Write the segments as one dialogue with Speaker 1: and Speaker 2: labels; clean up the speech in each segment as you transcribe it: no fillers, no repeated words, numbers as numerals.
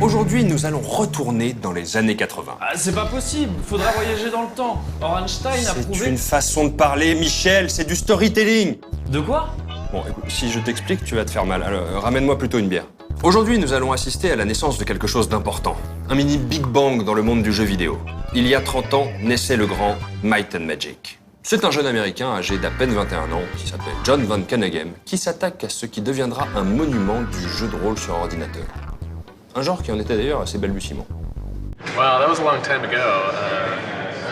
Speaker 1: Aujourd'hui, nous allons retourner dans les années 80.
Speaker 2: Ah, c'est pas possible, faudra voyager dans le temps. Or Einstein a
Speaker 1: C'est
Speaker 2: prouvé...
Speaker 1: une façon de parler, Michel, c'est du storytelling.
Speaker 2: De quoi?
Speaker 1: Bon, écoute, si je t'explique, tu vas te faire mal. Alors, ramène-moi plutôt une bière. Aujourd'hui, nous allons assister à la naissance de quelque chose d'important. Un mini Big Bang dans le monde du jeu vidéo. Il y a 30 ans, naissait le grand Might and Magic. C'est un jeune Américain âgé d'à peine 21 ans, qui s'appelle John Van Caneghem, qui s'attaque à ce qui deviendra un monument du jeu de rôle sur ordinateur. Un genre qui en était d'ailleurs assez balbutiement.
Speaker 3: Well, that was a long time ago.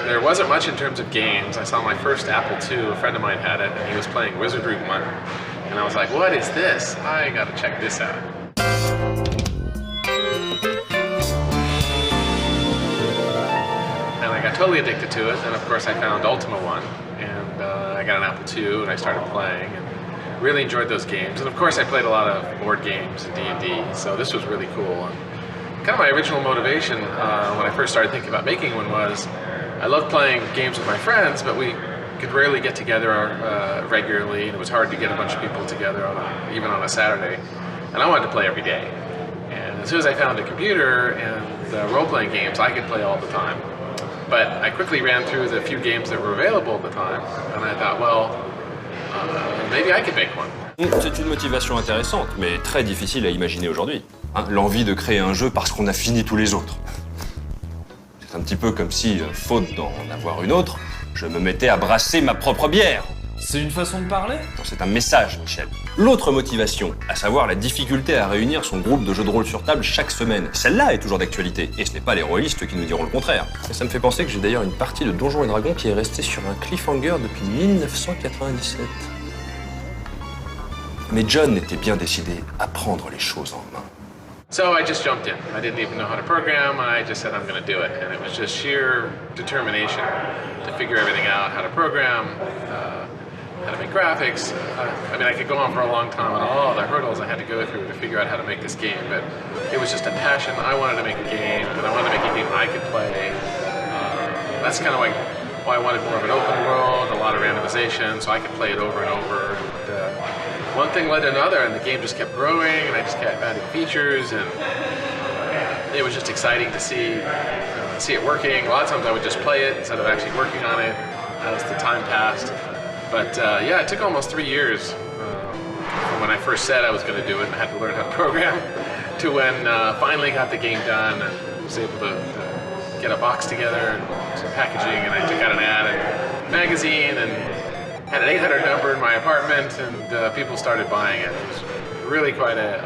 Speaker 3: There wasn't much in terms of games. I saw my first Apple II, a friend of mine had it, and he was playing Wizardry 1. And I was like, what is this? I gotta check this out. And I got totally addicted to it, and of course I found Ultima 1, and I got an Apple II, and I started playing, and really enjoyed those games. And of course I played a lot of board games and D&D, so this was really cool. And kind of my original motivation when I first started thinking about making one was I loved playing games with my friends, but we could rarely get together regularly, and it was hard to get a bunch of people together even on a Saturday. And I wanted to play every day. And as soon as I found a computer and role-playing games, I could play all the time. But I quickly ran through the few games that were available at the time, and I thought, well, maybe I could make one.
Speaker 1: C'est une motivation intéressante, mais très difficile à imaginer aujourd'hui. Hein, l'envie de créer un jeu parce qu'on a fini tous les autres. C'est un petit peu comme si, faute d'en avoir une autre, je me mettais à brasser ma propre bière.
Speaker 2: C'est une façon de parler?
Speaker 1: Non, c'est un message, Michel. L'autre motivation, à savoir la difficulté à réunir son groupe de jeux de rôle sur table chaque semaine, celle-là est toujours d'actualité. Et ce n'est pas les rôlistes qui nous diront le contraire. Et ça me fait penser que j'ai d'ailleurs une partie de Donjons et Dragons qui est restée sur un cliffhanger depuis 1997. Mais John était bien décidé à prendre les choses en main.
Speaker 3: So I just jumped in. I didn't even know how to program. I just said I'm going to do it. And it was just sheer determination to figure everything out, how to program, how to make graphics. I mean, I could go on for a long time on all the hurdles I had to go through to figure out how to make this game, but it was just a passion. I wanted to make a game, and I wanted to make a game I could play. That's kind of like why I wanted more of an open world, a lot of randomization, so I could play it over and over. And, one thing led to another, and the game just kept growing, and I just kept adding features, and it was just exciting to see it working. A lot of times I would just play it instead of actually working on it as the time passed. But yeah, it took almost 3 years from when I first said I was going to do it and had to learn how to program to when finally got the game done and was able to get a box together and some packaging, and I took out an ad in a magazine and had an 800 number in my apartment, and people started buying it. It was really quite a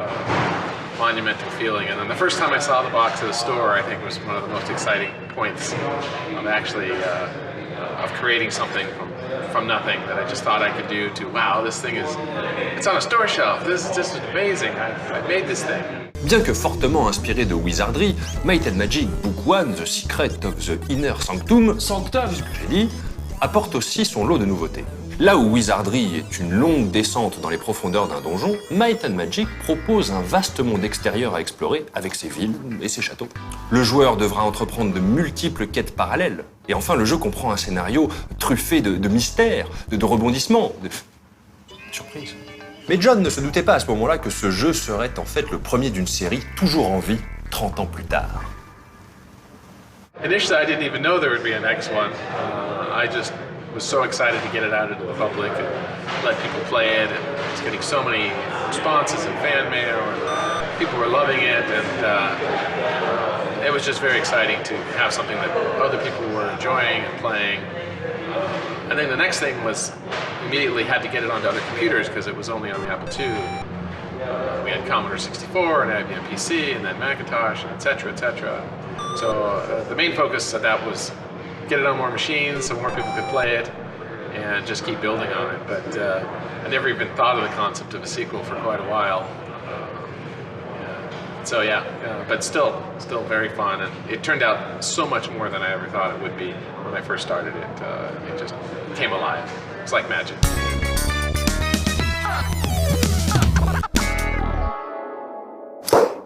Speaker 3: monumental feeling. And then the first time I saw the box at a store, I think was one of the most exciting points of actually of creating something from nothing that I just thought I could do to, wow, this thing is, it's on a store shelf. This is amazing. I made this thing.
Speaker 1: Bien que fortement inspiré de Wizardry, Might and Magic Book 1, The Secret of the Inner Sanctum, ce que j'ai dit, apporte aussi son lot de nouveautés. Là où Wizardry est une longue descente dans les profondeurs d'un donjon, Might and Magic propose un vaste monde extérieur à explorer avec ses villes et ses châteaux. Le joueur devra entreprendre de multiples quêtes parallèles. Et enfin, le jeu comprend un scénario truffé de mystères, de rebondissements, de surprises. Mais John ne se doutait pas à ce moment-là que ce jeu serait en fait le premier d'une série toujours en vie 30 ans plus tard.
Speaker 3: Initially, I didn't even know there would be an X1. I just was so excited to get it out into the public and let people play it. And it's getting so many responses and fan mail, and people were loving it, and it was just very exciting to have something that other people were enjoying and playing. And then the next thing was immediately had to get it onto other computers because it was only on the Apple II. We had Commodore 64 and IBM PC and then Macintosh, etc., etc. So the main focus of that was get it on more machines so more people could play it and just keep building on it. But I never even thought of the concept of a sequel for quite a while. So yeah, but still very fun, and it turned out so much more than I ever thought it would be when I first started it. It just came alive. It's like magic.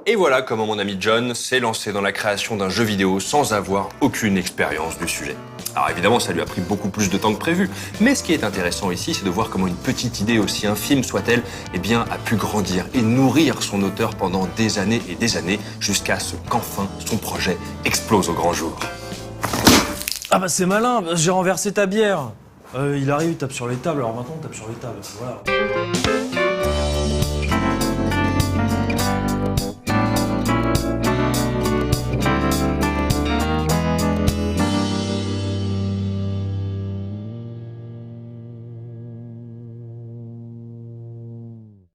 Speaker 1: Et voilà comment mon ami John s'est lancé dans la création d'un jeu vidéo sans avoir aucune expérience du sujet. Alors évidemment, ça lui a pris beaucoup plus de temps que prévu, mais ce qui est intéressant ici, c'est de voir comment une petite idée, aussi infime soit-elle, eh bien, a pu grandir et nourrir son auteur pendant des années et des années, jusqu'à ce qu'enfin son projet explose au grand jour.
Speaker 2: Ah bah c'est malin, j'ai renversé ta bière. Il arrive, il tape sur les tables, alors maintenant on tape sur les tables, voilà.